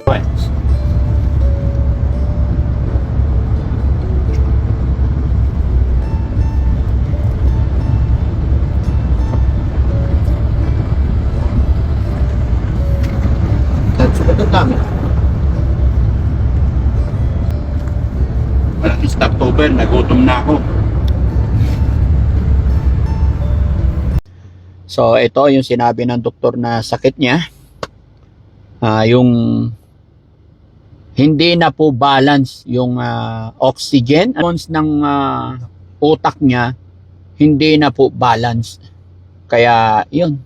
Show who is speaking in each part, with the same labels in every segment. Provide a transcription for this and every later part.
Speaker 1: Right. Sumunod namin. Walang October, nagutom na ako. So ito yung sinabi ng doktor na sakit niya. Yung hindi na po balance yung oxygen response ng utak niya, hindi na po balance. Kaya yun,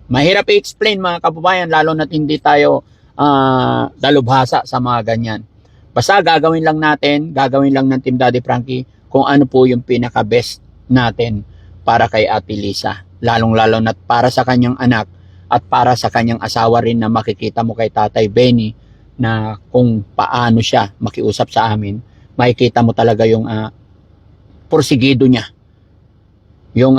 Speaker 1: mahirap i-explain mga kababayan, lalo na't hindi tayo dalubhasa sa mga ganyan. Basta gagawin lang ng Team Daddy Frankie kung ano po yung pinaka-best natin para kay Ate Lisa. Lalong-lalo na't para sa kanyang anak at para sa kanyang asawa rin, na makikita mo kay Tatay Benny na kung paano siya makiusap sa amin. Makikita mo talaga yung porsigido niya. Yung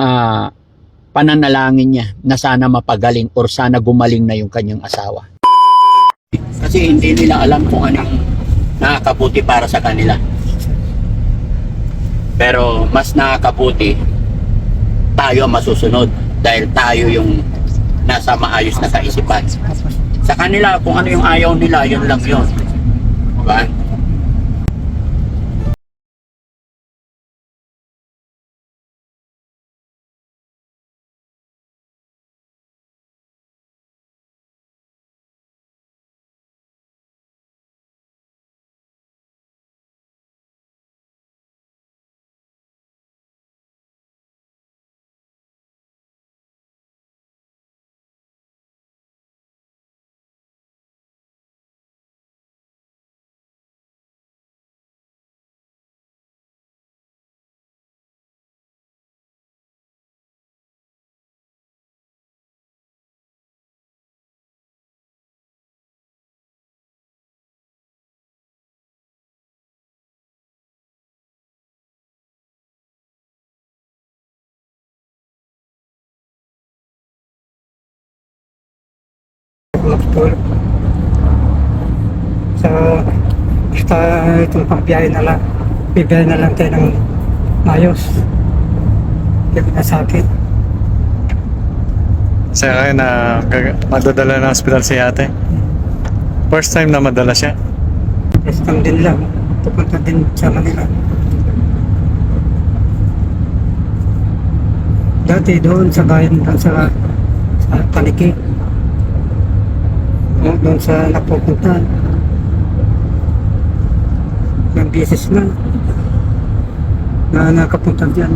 Speaker 1: pananalangin niya na sana mapagaling or sana gumaling na yung kanyang asawa. Kasi hindi nila alam kung anong nakakabuti para sa kanila. Pero mas nakakabuti tayo masusunod dahil tayo yung nasa maayos na kaisipan. Sa kanila, kung ano yung ayaw nila, yun lang yun. Diba?
Speaker 2: Doktor sa basta itong pagbiyahe na lang, bibiyahe na lang tayo ng mayos, hindi na sakit.
Speaker 3: Kasi kayo na madadala ng hospital si ate. First time na madala siya.
Speaker 2: First time din lang, pupunta din sa Manila. Dati doon sa bayan, sa Paniki, doon sa napupunta ng beses na nakapunta dyan.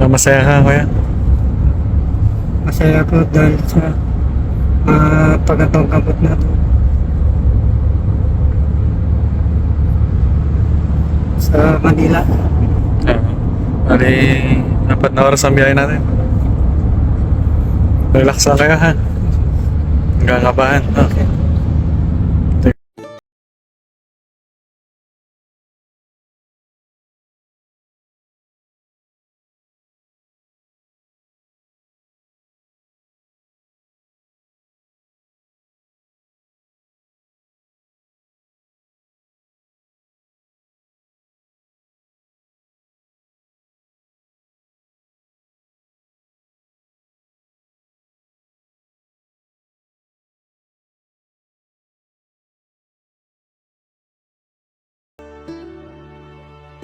Speaker 3: Masaya ka kuya?
Speaker 2: Masaya po dahil sa pagkatangkabot na to sa Manila.
Speaker 3: Bali, 4 na oras ang biyahe natin. Relax lang kayo ha. Hanggang kabahan.
Speaker 2: Okay.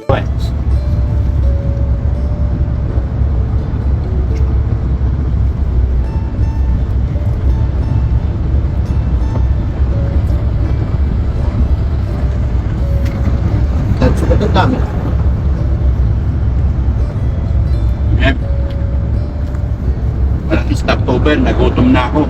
Speaker 1: Right. Sumunod namin. Walang October, nagutom na ako.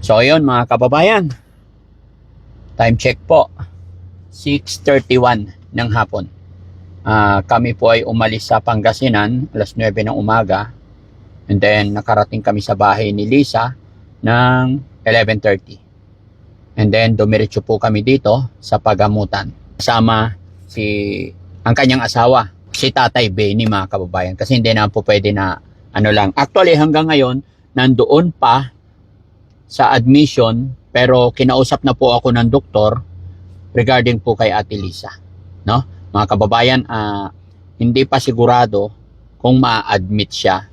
Speaker 1: So ayun mga kababayan, time check po, 6:31 ng hapon. Kami po ay umalis sa Pangasinan alas 9 ng umaga, and then nakarating kami sa bahay ni Lisa ng 11:30. And then dumiretso po kami dito sa pagamutan. Kasama ang kanyang asawa, si Tatay Benny mga kababayan. Kasi hindi naman po pwede na ano lang. Actually hanggang ngayon, nandoon pa sa admission, pero kinausap na po ako ng doktor regarding po kay Ate Lisa. No? Mga kababayan, hindi pa sigurado kung ma-admit siya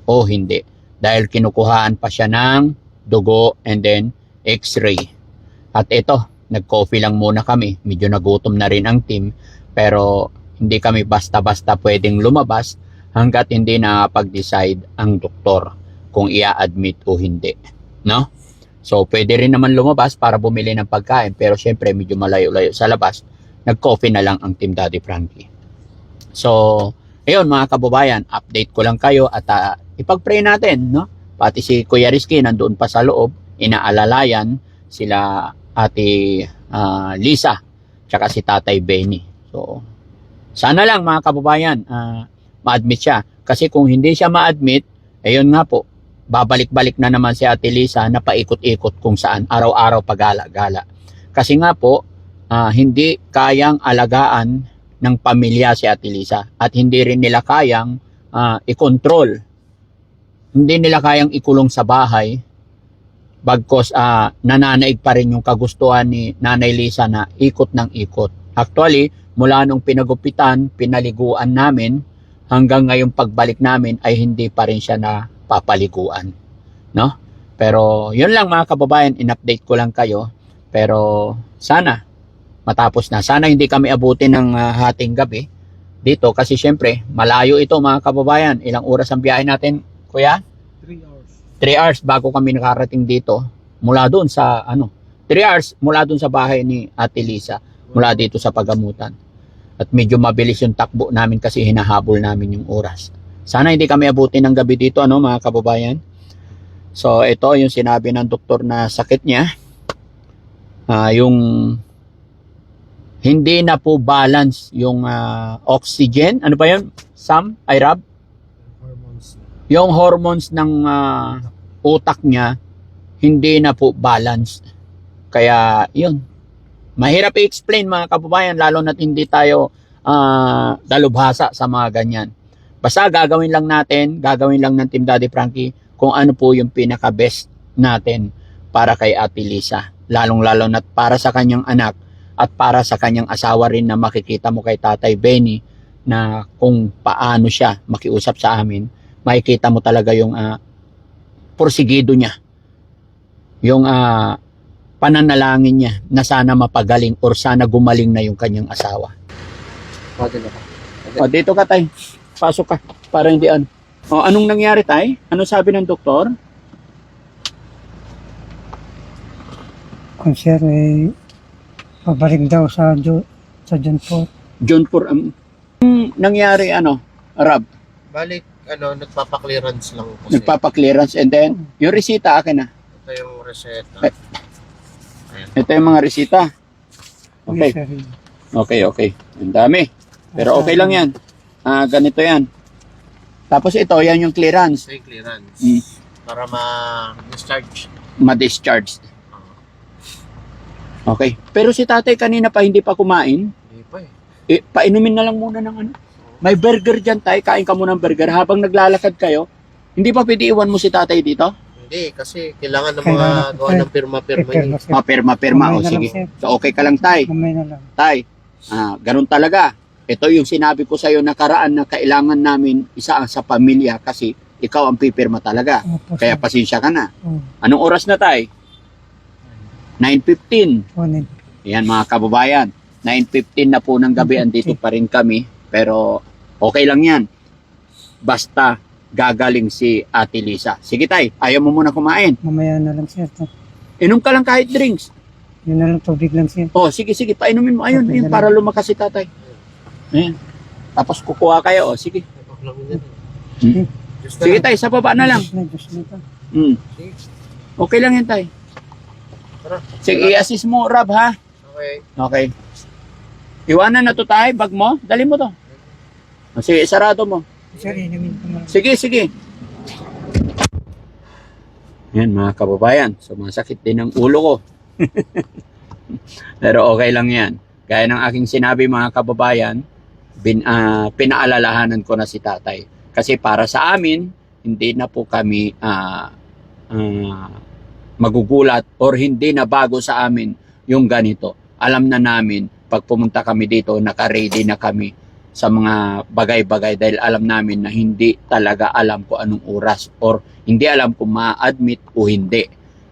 Speaker 1: o hindi. Dahil kinukuhaan pa siya ng dugo and then x-ray. At ito, nag-coffee lang muna kami. Medyo nagutom na rin ang team. Pero hindi kami basta-basta pwedeng lumabas hanggat hindi nakapag-decide ang doktor kung i-admit o hindi. No? So, pwede rin naman lumabas para bumili ng pagkain. Pero syempre, medyo malayo-layo sa labas. Nag-coffee na lang ang Team Daddy Frankie. So, ayun mga kababayan, update ko lang kayo at ipag-pray natin, no? Pati si Kuya Rizky nandoon pa sa loob, inaalalayan sila Ate Lisa, tsaka si Tatay Benny. So, sana lang mga kababayan, ma-admit siya. Kasi kung hindi siya ma-admit, ayun nga po, babalik-balik na naman si Ate Lisa na paikot-ikot kung saan, araw-araw pagala-gala. Kasi nga po, hindi kayang alagaan ng pamilya si Ate Lisa at hindi rin nila kayang i-control. Hindi nila kayang ikulong sa bahay bagkos nananaig pa rin yung kagustuhan ni Nanay Lisa na ikot ng ikot. Actually, mula nung pinagupitan, pinaliguan namin, hanggang ngayong pagbalik namin ay hindi pa rin siya na papaliguan. No? Pero yun lang mga kababayan, in-update ko lang kayo. Pero sana matapos na. Sana hindi kami abutin ng hating gabi dito kasi syempre malayo ito mga kababayan. Ilang oras ang biyahe natin, kuya?
Speaker 2: 3 hours.
Speaker 1: 3 hours bago kami nakarating dito. Mula doon sa 3 hours mula doon sa bahay ni Ate Lisa, mula dito sa pagamutan. At medyo mabilis yung takbo namin kasi hinahabol namin yung oras. Sana hindi kami abutin ng gabi dito mga kababayan. So ito yung sinabi ng doktor na sakit niya. Yung hindi na po balance yung oxygen. Ano ba yun? Sam? Rob?
Speaker 2: Hormones.
Speaker 1: Yung hormones ng utak niya, hindi na po balance. Kaya, yun. Mahirap i-explain mga kababayan, lalo na't hindi tayo dalubhasa sa mga ganyan. Basta gagawin lang ng Team Daddy Frankie kung ano po yung pinaka-best natin para kay Ate Lisa. Lalong-lalo na't para sa kanyang anak at para sa kanyang asawa rin na makikita mo kay Tatay Benny na kung paano siya makiusap sa amin, makikita mo talaga yung porsigido niya. Yung pananalangin niya na sana mapagaling or sana gumaling na yung kanyang asawa. O, dito ka tay. Pasok ka. Para hindi O, anong nangyari tay? Ano sabi ng doktor?
Speaker 2: Kung sir, pabalik daw sa John Paul.
Speaker 1: John Pur, nangyari Rab?
Speaker 4: Balik, nagpapa-clearance lang kasi.
Speaker 1: Nagpapa-clearance and then, yung resita akin na.
Speaker 4: Ito yung reseta. Ayan.
Speaker 1: Ito yung mga resita. Okay.
Speaker 2: Yes, sir.
Speaker 1: Okay. Ang dami. Pero okay lang yan. Ganito yan. Tapos ito, yan yung clearance.
Speaker 4: Ito yung clearance.
Speaker 1: Mm.
Speaker 4: Para ma-discharge.
Speaker 1: Ma-discharge. Okay. Pero si tatay kanina pa hindi pa kumain.
Speaker 4: Hindi pa
Speaker 1: Painumin na lang muna ng May burger dyan tay. Kain ka muna ng burger. Habang naglalakad kayo, hindi pa pwede iwan mo si tatay dito?
Speaker 4: Hindi, kasi kailangan ng mga gawa ng pirma-pirma yun.
Speaker 1: Pirma. O
Speaker 2: Mamaya na
Speaker 1: sige.
Speaker 2: lang, sir.
Speaker 1: So okay ka lang tay.
Speaker 2: Mamaya na lang.
Speaker 1: Tay, ganun talaga. Ito yung sinabi ko sa'yo nakaraan na kailangan namin isa sa pamilya kasi ikaw ang pipirma talaga.
Speaker 2: Opo,
Speaker 1: Kaya
Speaker 2: sir.
Speaker 1: pasensya ka na.
Speaker 2: Oh,
Speaker 1: Anong oras na tay? 9:15.
Speaker 2: kunin.
Speaker 1: Yan mga kababayan. 9:15 na po ng gabi. Andito pa rin kami. Pero okay lang yan. Basta gagaling si Ate Lisa. Sige tay, ayaw mo muna kumain.
Speaker 2: Mamaya na lang, sir.
Speaker 1: Inom ka lang kahit drinks.
Speaker 2: Yun na lang, tubig lang, sir.
Speaker 1: Oh, sige, painumin mo. Ayun,
Speaker 2: Okay,
Speaker 1: para lumakas si tatay. Ayan. Tapos kukuha kayo. Oh, sige.
Speaker 4: Just
Speaker 1: Sige tay, sa baba na lang.
Speaker 2: Diyos na ito.
Speaker 1: Okay lang yan tay.
Speaker 4: Tara.
Speaker 1: Sige, i-assist mo, Rab, ha?
Speaker 4: Okay.
Speaker 1: Okay. Iwanan na to tayo, bag mo. Dali mo to. Sige, sarado mo.
Speaker 2: Sir, inumin ko na.
Speaker 1: Sige, sige. Yan mga kababayan, sumasakit din ang ulo ko. Pero okay lang yan. Gaya ng aking sinabi mga kababayan, pinaalalahanan ko na si tatay. Kasi para sa amin, hindi na po kami magugulat or hindi na bago sa amin yung ganito. Alam na namin, pag pumunta kami dito, naka-ready na kami sa mga bagay-bagay dahil alam namin na hindi talaga alam kung anong oras or hindi alam kung ma-admit o hindi.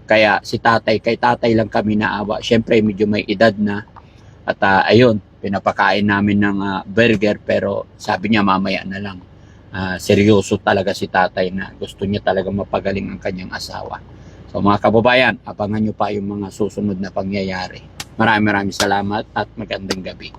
Speaker 1: Kaya si tatay, kay tatay lang kami naawa. Siyempre medyo may edad na at ayun, pinapakain namin ng burger pero sabi niya mamaya na lang. Seryoso talaga si tatay na gusto niya talaga mapagaling ang kanyang asawa. So mga kababayan, abangan nyo pa yung mga susunod na pangyayari. Maraming salamat at magandang gabi.